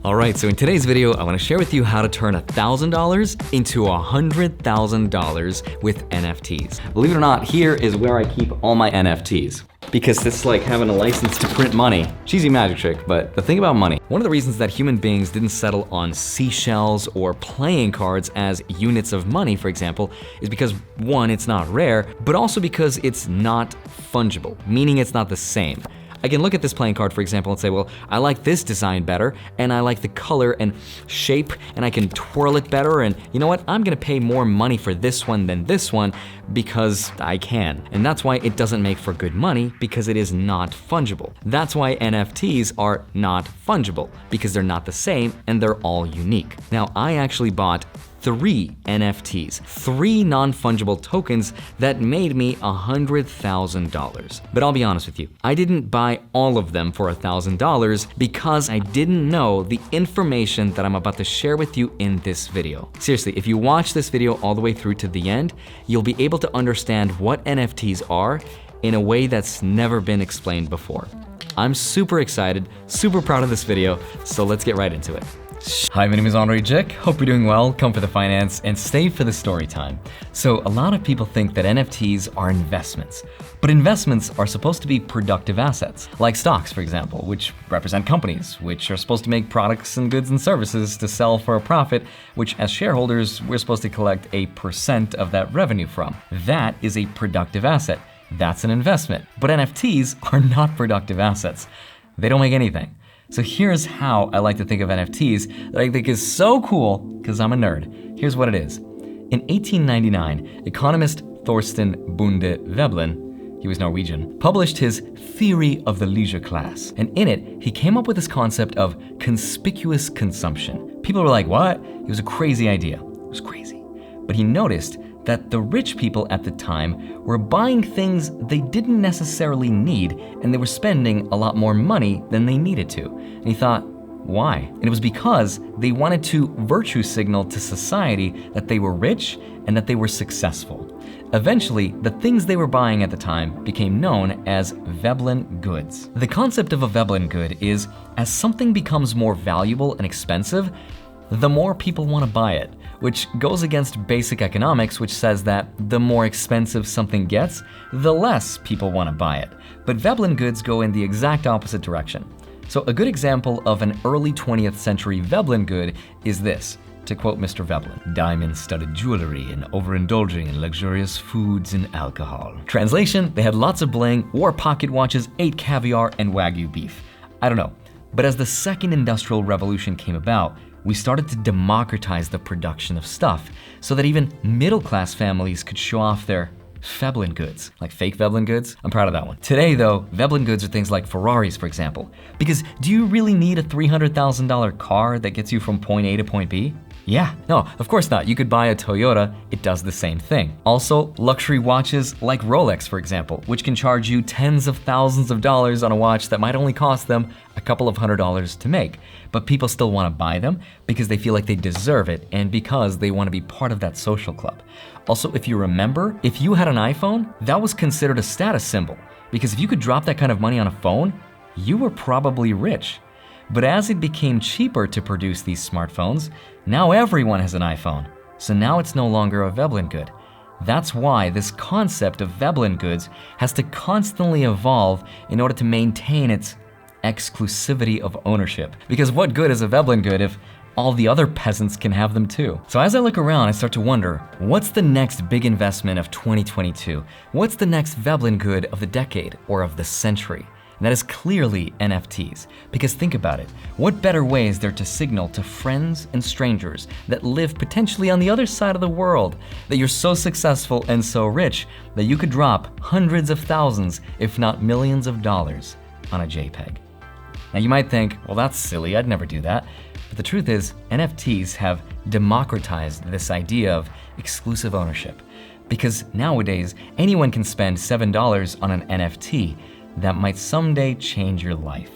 All right, so in today's video, I want to share with you how to turn $1,000 into $100,000 with NFTs. Believe it or not, here is where I keep all my NFTs. Because it's like having a license to print money. Cheesy magic trick, but the thing about money, one of the reasons that human beings didn't settle on seashells or playing cards as units of money, for example, is because one, it's not rare, but also because it's not fungible, meaning it's not the same. I can look at this playing card, for example, and say, well, I like this design better, and I like the color and shape, and I can twirl it better, and you know what? I'm gonna pay more money for this one than this one because I can. And that's why it doesn't make for good money, because it is not fungible. That's why NFTs are not fungible, because they're not the same and they're all unique. Now, I actually bought 3 NFTs, 3 non-fungible tokens that made me $100,000. But I'll be honest with you, I didn't buy all of them for $1,000 because I didn't know the information that I'm about to share with you in this video. Seriously, if you watch this video all the way through to the end, you'll be able to understand what NFTs are in a way that's never been explained before. I'm super excited, super proud of this video, so let's get right into it. Hi, my name is Andrei Jikh. Hope you're doing well. Come for the finance and stay for the story time. So a lot of people think that NFTs are investments, but investments are supposed to be productive assets, like stocks, for example, which represent companies, which are supposed to make products and goods and services to sell for a profit, which as shareholders, we're supposed to collect a % of that revenue from. That is a productive asset. That's an investment. But NFTs are not productive assets. They don't make anything. So here's how I like to think of NFTs that I think is so cool because I'm a nerd. Here's what it is. In 1899, economist Thorstein Bunde Veblen, he was Norwegian, published his Theory of the Leisure Class. And in it, he came up with this concept of conspicuous consumption. People were like, what? It was a crazy idea. It was crazy. But he noticed that the rich people at the time were buying things they didn't necessarily need, and they were spending a lot more money than they needed to. And he thought, why? And it was because they wanted to virtue signal to society that they were rich and that they were successful. Eventually, the things they were buying at the time became known as Veblen goods. The concept of a Veblen good is, as something becomes more valuable and expensive, the more people want to buy it, which goes against basic economics, which says that the more expensive something gets, the less people want to buy it. But Veblen goods go in the exact opposite direction. So a good example of an early 20th century Veblen good is this, to quote Mr. Veblen: diamond-studded jewelry and overindulging in luxurious foods and alcohol. Translation, they had lots of bling, wore pocket watches, ate caviar and Wagyu beef. I don't know, but as the second industrial revolution came about, we started to democratize the production of stuff so that even middle-class families could show off their Veblen goods, like fake Veblen goods. I'm proud of that one. Today though, Veblen goods are things like Ferraris, for example. Because do you really need a $300,000 car that gets you from point A to point B? Yeah, no, of course not. You could buy a Toyota, it does the same thing. Also, luxury watches like Rolex, for example, which can charge you tens of thousands of dollars on a watch that might only cost them a couple of $100s to make. But people still want to buy them because they feel like they deserve it and because they want to be part of that social club. Also, if you remember, if you had an iPhone, that was considered a status symbol, because if you could drop that kind of money on a phone, you were probably rich. But as it became cheaper to produce these smartphones, now everyone has an iPhone. So now it's no longer a Veblen good. That's why this concept of Veblen goods has to constantly evolve in order to maintain its exclusivity of ownership. Because what good is a Veblen good if all the other peasants can have them too? So as I look around, I start to wonder, what's the next big investment of 2022? What's the next Veblen good of the decade or of the century? And that is clearly NFTs. Because think about it, what better way is there to signal to friends and strangers that live potentially on the other side of the world that you're so successful and so rich that you could drop hundreds of thousands, if not millions of dollars on a JPEG? Now you might think, well, that's silly, I'd never do that. But the truth is, NFTs have democratized this idea of exclusive ownership. Because nowadays, anyone can spend $7 on an NFT that might someday change your life.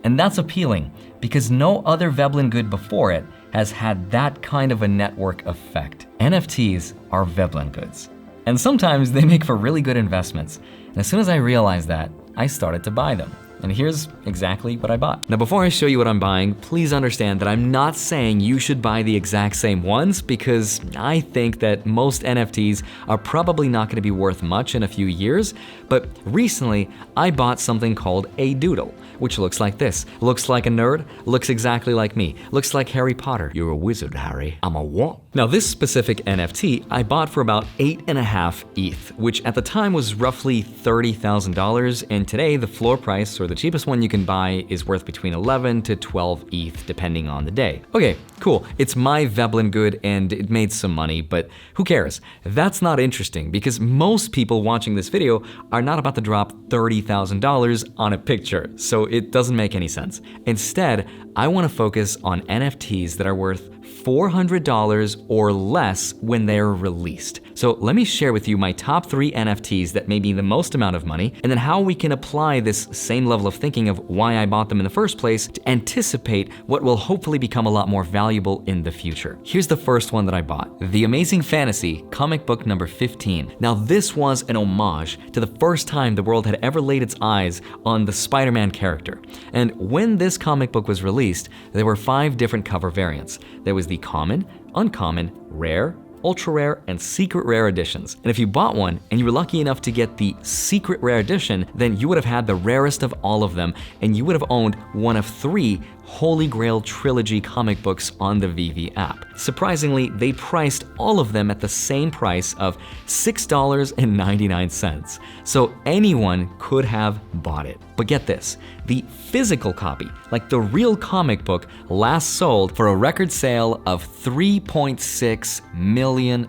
And that's appealing because no other Veblen good before it has had that kind of a network effect. NFTs are Veblen goods. And sometimes they make for really good investments. And as soon as I realized that, I started to buy them. And here's exactly what I bought. Now, before I show you what I'm buying, please understand that I'm not saying you should buy the exact same ones, because I think that most NFTs are probably not gonna be worth much in a few years. But recently, I bought something called a doodle, which looks like this. Looks like a nerd, looks exactly like me. Looks like Harry Potter. You're a wizard, Harry. I'm a what? Now, this specific NFT I bought for about 8.5 ETH, which at the time was roughly $30,000, and today the floor price, or the cheapest one you can buy, is worth between 11 to 12 ETH depending on the day. Okay, cool. It's my Veblen good and it made some money, but who cares? That's not interesting, because most people watching this video are not about to drop $30,000 on a picture, so it doesn't make any sense. Instead, I want to focus on NFTs that are worth $400 or less when they're released. So let me share with you my top 3 NFTs that made me the most amount of money, and then how we can apply this same level of thinking of why I bought them in the first place to anticipate what will hopefully become a lot more valuable in the future. Here's the first one that I bought. The Amazing Fantasy comic book number 15. Now, this was an homage to the first time the world had ever laid its eyes on the Spider-Man character. And when this comic book was released, there were 5 different cover variants. There was the common, uncommon, rare, ultra rare, and secret rare editions. And if you bought one and you were lucky enough to get the secret rare edition, then you would have had the rarest of all of them, and you would have owned one of 3 Holy Grail trilogy comic books on the Veve app. Surprisingly, they priced all of them at the same price of $6.99. So anyone could have bought it. But get this, the physical copy, like the real comic book, last sold for a record sale of $3.6 million.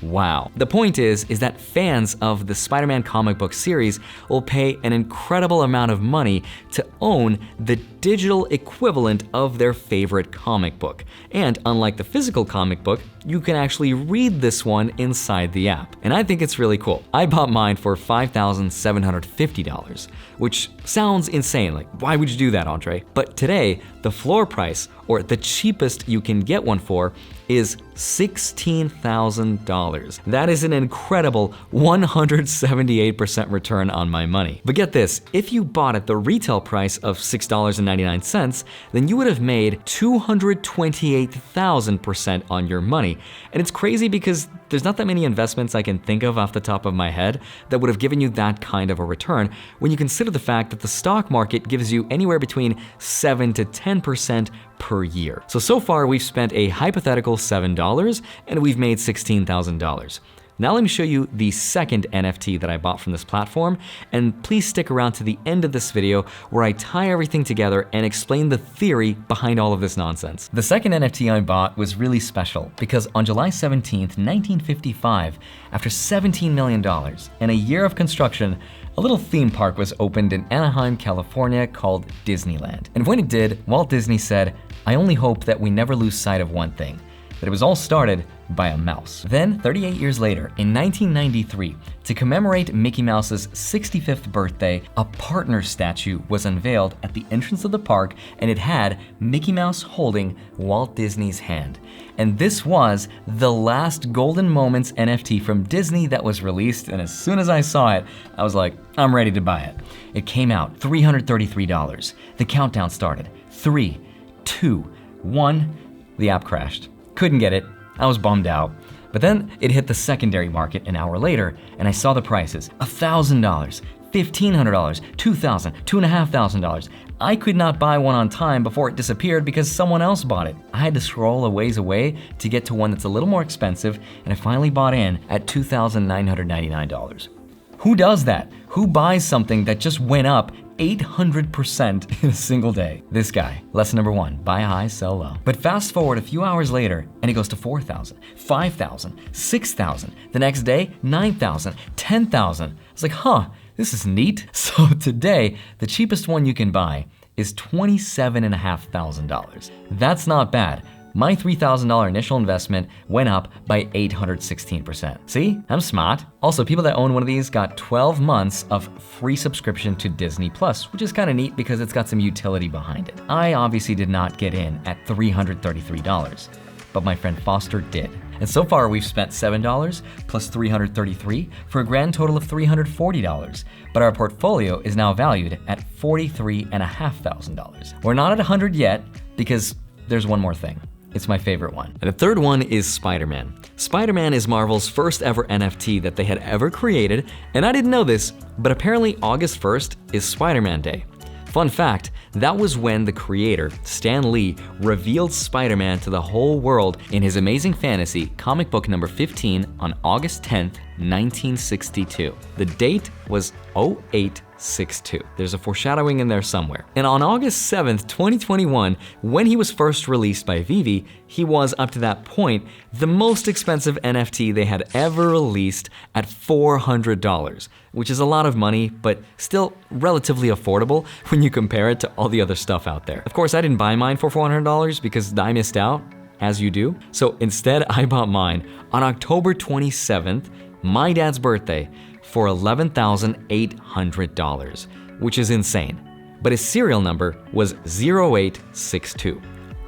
Wow. The point is that fans of the Spider-Man comic book series will pay an incredible amount of money to own the digital equivalent of their favorite comic book. And unlike the physical comic book, you can actually read this one inside the app. And I think it's really cool. I bought mine for $5,750, which sounds insane. Like, why would you do that, Andrei? But today, the floor price, or the cheapest you can get one for, is $16,000. That is an incredible 178% return on my money. But get this, if you bought at the retail price of $6.99, then you would have made 228,000% on your money. And it's crazy because there's not that many investments I can think of off the top of my head that would have given you that kind of a return when you consider the fact that the stock market gives you anywhere between 7 to 10% per year. So far we've spent a hypothetical $7 and we've made $16,000. Now let me show you the second NFT that I bought from this platform, and please stick around to the end of this video where I tie everything together and explain the theory behind all of this nonsense. The second NFT I bought was really special because on July 17th, 1955, after $17 million and a year of construction, a little theme park was opened in Anaheim, California called Disneyland. And when it did, Walt Disney said, "I only hope that we never lose sight of one thing, that it was all started by a mouse." Then, 38 years later, in 1993, to commemorate Mickey Mouse's 65th birthday, a partner statue was unveiled at the entrance of the park, and it had Mickey Mouse holding Walt Disney's hand. And this was the last Golden Moments NFT from Disney that was released, and as soon as I saw it, I was like, I'm ready to buy it. It came out $333. The countdown started. 3, 2, 1, the app crashed. Couldn't get it. I was bummed out. But then it hit the secondary market an hour later, and I saw the prices. $1,000, $1,500, $2,000, $2,500. I could not buy one on time before it disappeared because someone else bought it. I had to scroll a ways away to get to one that's a little more expensive, and I finally bought in at $2,999. Who does that? Who buys something that just went up 800% in a single day? This guy. Lesson number 1, buy high, sell low. But fast forward a few hours later and it goes to 4,000, 5,000, 6,000. The next day, 9,000, 10,000. It's like, huh, this is neat. So today, the cheapest one you can buy is $27,500. That's not bad. My $3,000 initial investment went up by 816%. See, I'm smart. Also, people that own one of these got 12 months of free subscription to Disney Plus, which is kind of neat because it's got some utility behind it. I obviously did not get in at $333, but my friend Foster did. And so far we've spent $7 plus $333 for a grand total of $340. But our portfolio is now valued at $43,500. We're not at 100 yet because there's one more thing. It's my favorite one. And the third one is Spider-Man. Spider-Man is Marvel's first ever NFT that they had ever created, and I didn't know this, but apparently August 1st is Spider-Man Day. Fun fact, that was when the creator, Stan Lee, revealed Spider-Man to the whole world in his Amazing Fantasy comic book number 15 on August 10th, 1962. The date was 0862. There's a foreshadowing in there somewhere. And on August 7th, 2021, when he was first released by Veve, he was, up to that point, the most expensive NFT they had ever released at $400, which is a lot of money, but still relatively affordable when you compare it to all the other stuff out there. Of course, I didn't buy mine for $400 because I missed out, as you do. So instead, I bought mine on October 27th, my dad's birthday, for $11,800, which is insane. But his serial number was 0862.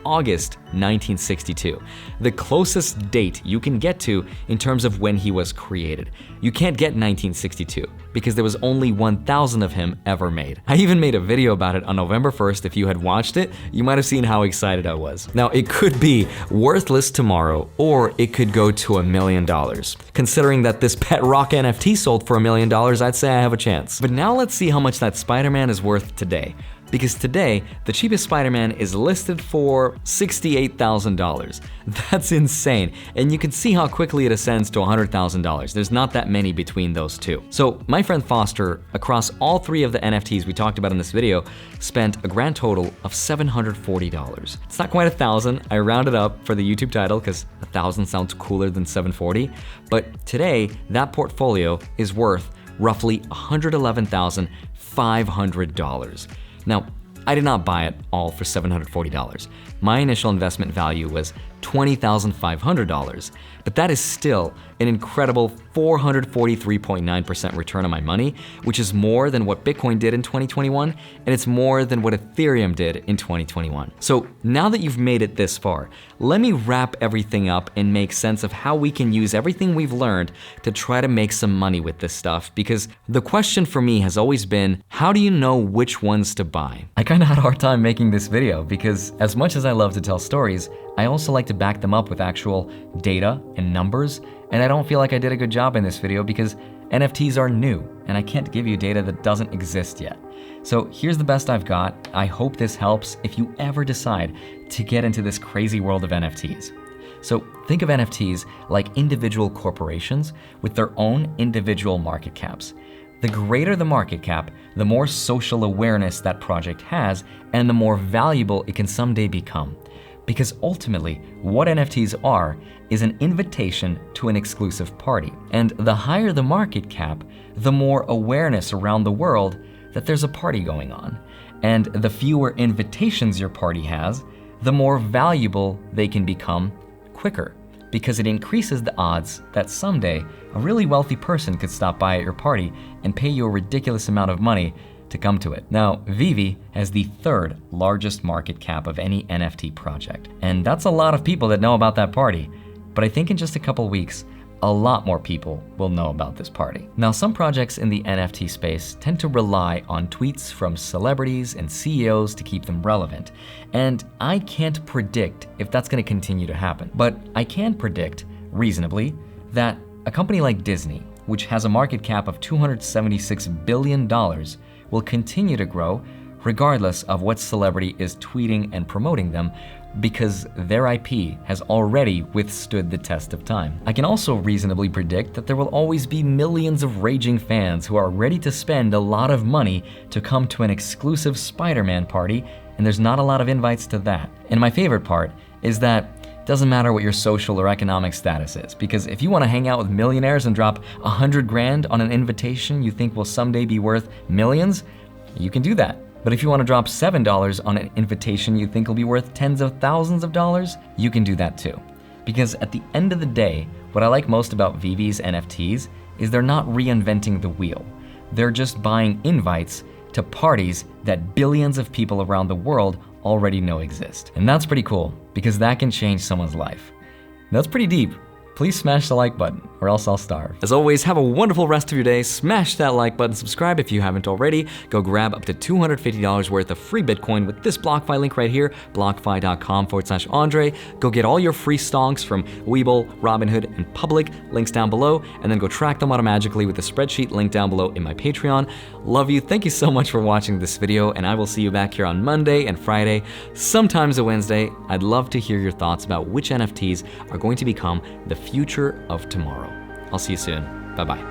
August 1962, the closest date you can get to in terms of when he was created. You can't get 1962 because there was only 1,000 of him ever made. I even made a video about it on November 1st. If you had watched it, you might have seen how excited I was. Now, it could be worthless tomorrow, or it could go to $1 million. Considering that this pet rock NFT sold for $1 million, I'd say I have a chance. But now let's see how much that Spider-Man is worth today. Because today, the cheapest Spider-Man is listed for $68,000. That's insane, and you can see how quickly it ascends to $100,000. There's not that many between those two. So my friend Foster, across all three of the NFTs we talked about in this video, spent a grand total of $740. It's not quite 1,000, I rounded up for the YouTube title because 1,000 sounds cooler than 740, but today, that portfolio is worth roughly $111,500. Now, I did not buy it all for $740. My initial investment value was $20,500, but that is still an incredible 443.9% return on my money, which is more than what Bitcoin did in 2021, and it's more than what Ethereum did in 2021. So now that you've made it this far, let me wrap everything up and make sense of how we can use everything we've learned to try to make some money with this stuff, because the question for me has always been, how do you know which ones to buy? I kind of had a hard time making this video because as much as I love to tell stories, I also like to back them up with actual data and numbers, and I don't feel like I did a good job in this video because NFTs are new, and I can't give you data that doesn't exist yet. So here's the best I've got. I hope this helps if you ever decide to get into this crazy world of NFTs. So think of NFTs like individual corporations with their own individual market caps. The greater the market cap, the more social awareness that project has, and the more valuable it can someday become. Because ultimately, what NFTs are is an invitation to an exclusive party. And the higher the market cap, the more awareness around the world that there's a party going on. And the fewer invitations your party has, the more valuable they can become quicker, because it increases the odds that someday a really wealthy person could stop by at your party and pay you a ridiculous amount of money to come to it. Now, Veve has the third largest market cap of any NFT project. And that's a lot of people that know about that party. But I think in just a couple weeks, a lot more people will know about this party. Now, some projects in the NFT space tend to rely on tweets from celebrities and CEOs to keep them relevant. And I can't predict if that's gonna continue to happen. But I can predict, reasonably, that a company like Disney, which has a market cap of $276 billion, will continue to grow regardless of what celebrity is tweeting and promoting them, because their IP has already withstood the test of time. I can also reasonably predict that there will always be millions of raging fans who are ready to spend a lot of money to come to an exclusive Spider-Man party, and there's not a lot of invites to that. And my favorite part is that it doesn't matter what your social or economic status is, because if you want to hang out with millionaires and drop 100 grand on an invitation you think will someday be worth millions, you can do that. But if you want to drop $7 on an invitation you think will be worth tens of thousands of dollars, you can do that too. Because at the end of the day, what I like most about Veve's NFTs is they're not reinventing the wheel. They're just buying invites to parties that billions of people around the world already know exist. And that's pretty cool, because that can change someone's life. That's pretty deep, please smash the like button or else I'll starve. As always, have a wonderful rest of your day. Smash that like button, subscribe if you haven't already. Go grab up to $250 worth of free Bitcoin with this BlockFi link right here, blockfi.com/Andrei. Go get all your free stonks from Webull, Robinhood, and Public, links down below, and then go track them automatically with the spreadsheet link down below in my Patreon. Love you, thank you so much for watching this video, and I will see you back here on Monday and Friday, sometimes a Wednesday. I'd love to hear your thoughts about which NFTs are going to become the future of tomorrow. I'll see you soon. Bye-bye.